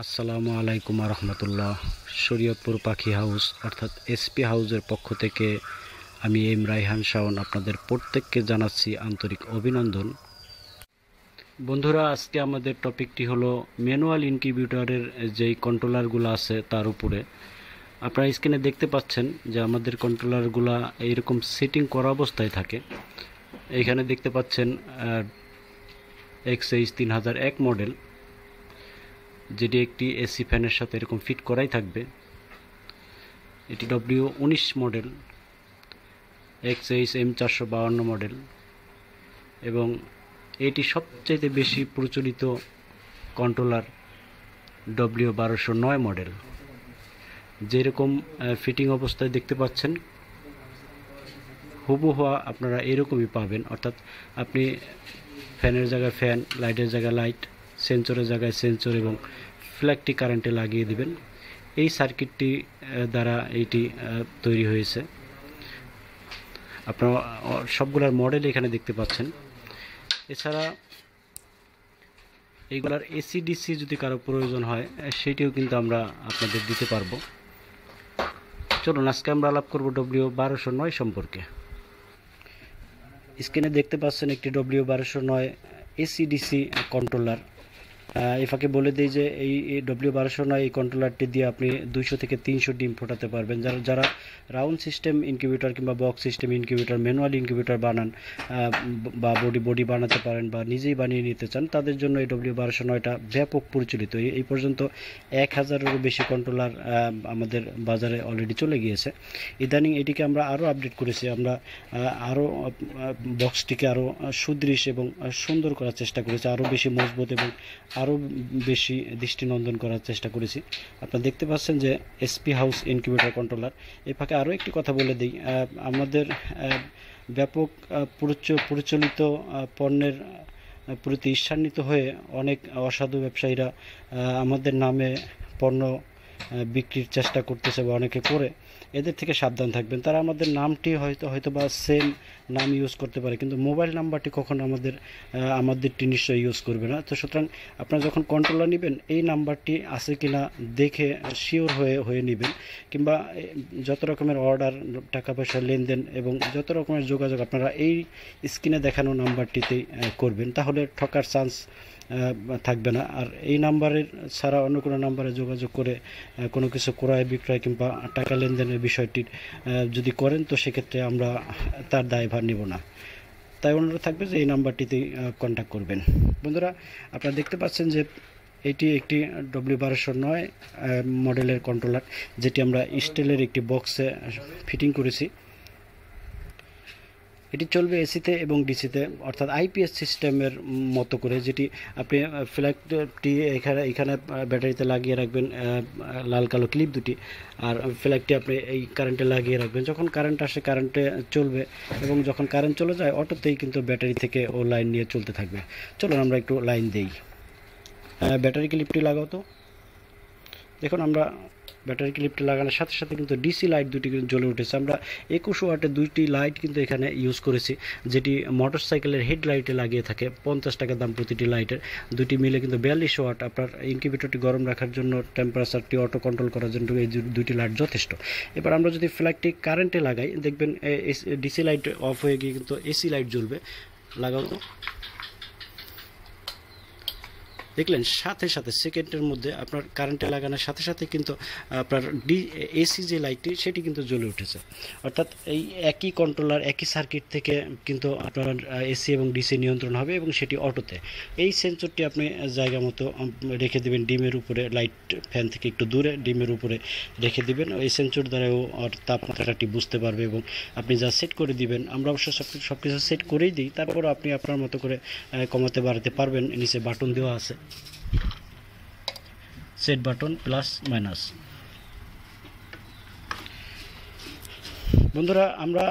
আসসালামু আলাইকুম রহমতুল্লাহ। শরীয়তপুর পাখি হাউস অর্থাৎ এসপি হাউসের পক্ষ থেকে আমি এম রায়হান শাওন আপনাদের প্রত্যেককে জানাচ্ছি আন্তরিক অভিনন্দন। বন্ধুরা, আজকে আমাদের টপিকটি হলো ম্যানুয়াল ইনকিউবেটরের যেই কন্ট্রোলারগুলো আছে তার উপরে। আপনারা স্ক্রিনে দেখতে পাচ্ছেন যে আমাদের কন্ট্রোলারগুলো এইরকম সেটিং করা অবস্থায় থাকে। এইখানে দেখতে পাচ্ছেন XH 3001 মডেল, যেটি একটি এসি ফ্যানের সাথে এরকম ফিট করাই থাকবে। এটি W19 model, XH M452 model, এবং এটি সবচেয়ে বেশি প্রচলিত কন্ট্রোলার W1209 মডেল। যেরকম ফিটিং অবস্থায় দেখতে পাচ্ছেন হুবহু আপনারা এরকমই পাবেন। অর্থাৎ আপনি ফ্যানের জায়গায় ফ্যান, লাইটের জায়গায় লাইট, সেন্সরের জায়গায় সেন্সর এবং ফ্ল্যাগটি কারেন্টে লাগিয়ে দিবেন। এই সার্কিটটি দ্বারা এইটি তৈরি হয়েছে। আপনারা সবগুলার মডেল এখানে দেখতে পাচ্ছেন। এছাড়া এইগুলার এসি ডিসি যদি কারো প্রয়োজন হয় সেটিও কিন্তু আমরা আপনাদের দিতে পারবো। চলুন আজকে আমরা আলাপ করব W1209 সম্পর্কে। স্ক্রিনে দেখতে পাচ্ছেন একটি W1209 এসি ডিসি কন্ট্রোলার। এফাকে বলে দিই যে এই W1209 এই কন্ট্রোলারটি দিয়ে আপনি 200 থেকে 300 ডিম ফোটাতে পারবেন। যারা রাউন্ড সিস্টেম ইনকিউবেটর কিংবা box system incubator, manual incubator বানান বা বডি বানাতে পারেন বা নিজেই বানিয়ে নিতে চান, তাদের জন্য এই W1209টা ব্যাপক প্রচলিত। এই পর্যন্ত 1000-এরও বেশি কন্ট্রোলার আমাদের বাজারে অলরেডি চলে গিয়েছে। ইদানিং এটিকে আমরা আরও আপডেট করেছি। আমরা আরও বক্সটিকে আরও সুদৃশ্য এবং সুন্দর করার চেষ্টা করেছি, আরও বেশি মজবুত এবং আরও বেশি দৃষ্টিনন্দন করার চেষ্টা করেছি। আপনারা দেখতে পাচ্ছেন যে এসপি হাউস ইনকিউবেটর কন্ট্রোলার। এই ফাঁকে আরও একটি কথা বলে দিই, আমাদের ব্যাপক প্রচলিত পণ্যের প্রতি ঈর্ষান্বিত হয়ে অনেক অসাধু ব্যবসায়ীরা আমাদের নামে পণ্য বিক্রির চেষ্টা করতেছে বা অনেকে করে। এদের থেকে সাবধান থাকবেন। তারা আমাদের নামটি হয়তো বা সেম নাম ইউজ করতে পারে, কিন্তু মোবাইল নাম্বারটি কখনো আমাদেরটি নিশ্চয়ই ইউজ করবে না। তো সুতরাং আপনারা যখন কন্ট্রোলার নেবেন এই নাম্বারটি আছে কিনা দেখে শিওর হয়ে নেবেন, কিংবা যত রকমের অর্ডার, টাকা পয়সা লেনদেন এবং যত রকমের যোগাযোগ আপনারা এই স্ক্রিনে দেখানো নাম্বারটিতেই করবেন, তাহলে ঠকার চান্স থাকবে না। আর এই নাম্বারের ছাড়া অন্য কোনো নাম্বারে যোগাযোগ করে কোনো কিছু ক্রয় বিক্রয় কিংবা টাকা লেনদেনের বিষয়টি যদি করেন, তো সেক্ষেত্রে আমরা তার দায়ভার নেব না। তাই অনুরোধ থাকবে যে এই নাম্বারটিতেই কন্ট্যাক্ট করবেন। বন্ধুরা, আপনারা দেখতে পাচ্ছেন যে এটি একটি W1209 মডেলের কন্ট্রোলার, যেটি আমরা স্টিলের একটি বক্সে ফিটিং করেছি। এটি চলবে এসিতে এবং ডিসিতে, অর্থাৎ আইপিএস সিস্টেমের মতো করে। যেটি আপনি ফ্ল্যাগটি এখানে ব্যাটারিতে লাগিয়ে রাখবেন, লাল কালো ক্লিপ দুটি, আর ফ্ল্যাগটি আপনি এই কারেন্টে লাগিয়ে রাখবেন। যখন কারেন্ট আসে কারেন্টে চলবে, এবং যখন কারেন্ট চলে যায় অটোতেই কিন্তু ব্যাটারি থেকে ও লাইন নিয়ে চলতে থাকবে। চলুন আমরা একটু লাইন দেই। ব্যাটারি ক্লিপটি লাগাও তো। দেখুন, আমরা ব্যাটারি ক্লিপটি লাগানোর সাথে সাথে কিন্তু ডিসি লাইট দুটি কিন্তু জ্বলে উঠেছে। আমরা 21 ওয়াটের দুইটি লাইট কিন্তু এখানে ইউজ করেছি, যেটি মোটরসাইকেলের হেডলাইটে লাগিয়ে থাকে। 50 টাকা দাম প্রতিটি লাইটের। দুটি মিলে কিন্তু 42 ওয়াট। আপনার ইনকিউবেটরটি গরম রাখার জন্য, টেম্পারেচারটি অটো কন্ট্রোল করার জন্য এই দুইটি লাইট যথেষ্ট। এবার আমরা যদি ফ্ল্যাগটি কারেন্টে লাগাই, দেখবেন ডিসি লাইট অফ হয়ে গিয়ে কিন্তু এসি লাইট জ্বলবে। লাগাও তো। দেখলেন, সাথে সাথে সেকেন্ডের মধ্যে আপনার কারেন্টে লাগানোর সাথে সাথে কিন্তু আপনার এসি যে লাইটটি সেটি কিন্তু জ্বলে উঠেছে। অর্থাৎ এই একই কন্ট্রোলার, একই সার্কিট থেকে কিন্তু আপনার এসি এবং ডিসি নিয়ন্ত্রণ হবে, এবং সেটি অটোতে। এই সেন্সরটি আপনি জায়গা মতো রেখে দেবেন ডিমের উপরে, লাইট ফ্যান থেকে একটু দূরে ডিমের উপরে রেখে দিবেন। এই সেন্সর দ্বারাও তাপমাত্রাটি বুঝতে পারবে, এবং আপনি যা সেট করে দিবেন, আমরা অবশ্য সব কিছু সেট করেই দিই, তারপরও আপনি আপনার মতো করে কমাতে বাড়াতে পারবেন। নিচে বাটন দেওয়া আছে, সেট বাটন প্লাস মাইনাস। বন্ধুরা, আমরা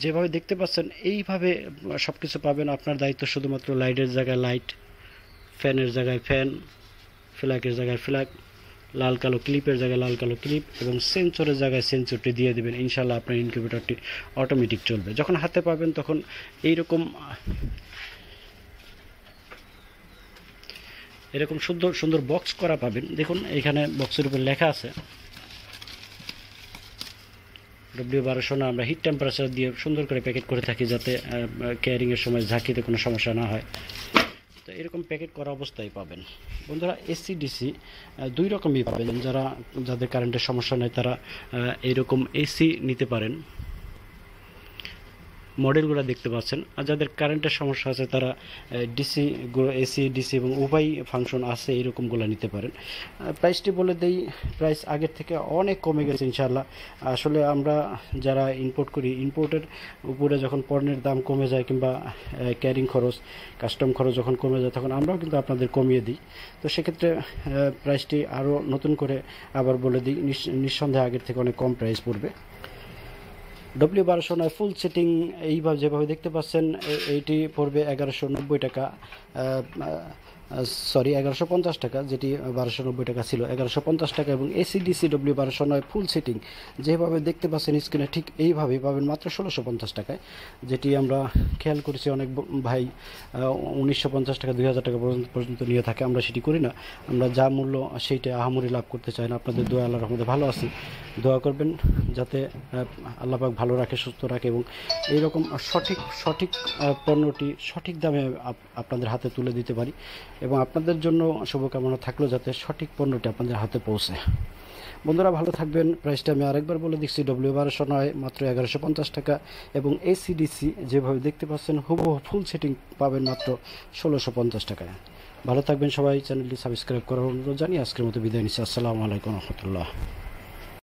যেভাবে দেখতে পাচ্ছেন এইভাবে সব কিছু পাবেন। আপনার দায়িত্ব শুধুমাত্র লাইটের জায়গায় লাইট, ফ্যানের জায়গায় ফ্যান, ফ্ল্যাগের জায়গায় ফ্ল্যাগ, লাল কালো ক্লিপের জায়গায় লাল কালো ক্লিপ, এবং সেন্সরের জায়গায় সেন্সরটি দিয়ে দেবেন। ইনশাল্লাহ আপনার ইনকিউবেটরটি অটোমেটিক চলবে। যখন হাতে পাবেন তখন এইরকম এরকম সুন্দর সুন্দর বক্স করা পাবেন। দেখুন এখানে বক্সের উপর লেখা আছে W1209 আমরা হিট টেম্পারেচার দিয়ে সুন্দর করে প্যাকেট করে থাকি, যাতে কেয়ারিংয়ের সময় ঝাঁকিতে কোনো সমস্যা না হয়। তো এরকম প্যাকেট করা অবস্থায় পাবেন। বন্ধুরা এসি ডিসি দুই রকমই পাবেন। যাদের কারেন্টের সমস্যা নেই তারা এইরকম এসি নিতে পারেন, মডেলগুলো দেখতে পাচ্ছেন। আর যাদের কারেন্টের সমস্যা আছে তারা ডিসি, এসি ডিসি এবং উভয় ফাংশন আছে এরকমগুলো নিতে পারেন। প্রাইসটি বলে দেই, প্রাইস আগের থেকে অনেক কমে গেছে ইনশাআল্লাহ। আসলে আমরা যারা ইম্পোর্ট করি, ইম্পোর্টের উপরে যখন পণ্যের দাম কমে যায় কিংবা ক্যারিং খরচ, কাস্টম খরচ যখন কমে যায় তখন আমরাও কিন্তু আপনাদের কমিয়ে দিই। তো সেক্ষেত্রে প্রাইসটি আরও নতুন করে আবার বলে দিই, নিঃসন্দেহে আগের থেকে অনেক কম প্রাইস পড়বে। W1209 ফুল সেটিং এইভাবে যেভাবে দেখতে পাচ্ছেন এইটি পড়বে 1190 টাকা, সরি 1150 টাকা, যেটি 1290 টাকা ছিল, 1150 টাকা। এবং এসিডিসি W1209 ফুল সেটিং যেভাবে দেখতে পাচ্ছেন স্ক্রিনে ঠিক এইভাবেই পাবেন মাত্র 1650 টাকায়, যেটি আমরা খেয়াল করেছি অনেক ভাই 1950 টাকা 2000 টাকা পর্যন্ত নিয়ে থাকে। আমরা সেটি করি না, আমরা যা মূল্য সেইটা আহামরি লাভ করতে চাই না। আপনাদের দোয়া আল্লাহর রহমতে ভালো আছি, দোয়া করবেন যাতে আল্লাহ পাক ভালো রাখে, সুস্থ রাখে এবং এইরকম সঠিক পণ্যটি সঠিক দামে আপনাদের হাতে তুলে দিতে পারি। এবং আপনাদের জন্য শুভকামনা থাকলো যাতে সঠিক পণ্যটি আপনাদের হাতে পৌঁছে। বন্ধুরা ভালো থাকবেন। প্রাইসটা আমি আরেকবার বলে দিচ্ছি, W1209 মাত্র 1150 টাকা এবং এসিডিসি যেভাবে দেখতে পাচ্ছেন হুবহু ফুল সেটিং পাবেন মাত্র 1650 টাকায়। ভালো থাকবেন সবাই। চ্যানেলটি সাবস্ক্রাইব করার অনুরোধ জানিয়ে আজকের মতো বিদায় নিচ্ছি। আসসালামু আলাইকুম রহমতুল্লাহ।